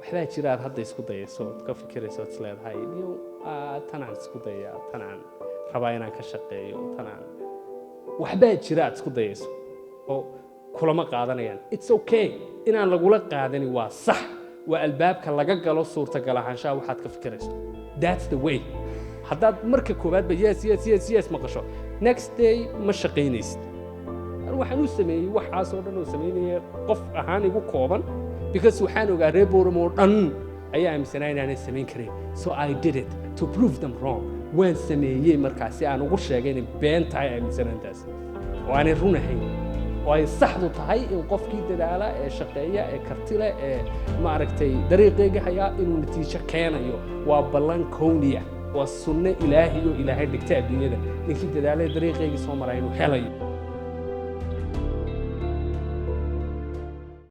waxbaa jira aad hadda isku dayayso ood ka fikirayso ood isleedahay niyo tanaan isku dayaa tanaan rabaa inaan ka shaqeeyo tanaan waxbaa jira aad isku dayayso oo kulama qaadanayaan it's okay inaan lagula qaadani waa sax waa albaabka laga galo suurtagal ahaanshaha waxaad ka fikirayso that's the way haddaad marka koowaad ba yes maqasho next day ma shaqaynaysid waxaan u sameeyey waxaas oo dhan oo sameynaya qof ahaan igu kooban because waxaan ogaa reer Booramo oo dhan ayaa aaminsanaa inaanay samayn karin so I did it to prove them wrong waan sameeyey markaasi aan ugu sheegay inay been tahay aaminsanaantaas oo aanay run ahayn oo ay saxdu tahay in qofkii dadaala ee shaqeeya ee karti leh ee maaragtay dariiqeega hayaa inuu natiijo keenayo waa ballan kowniya waa sunne ilaahi oo ilaahay dhigtay adduunyada ninkii dadaalay dariiqeegii soo maray inuu helayo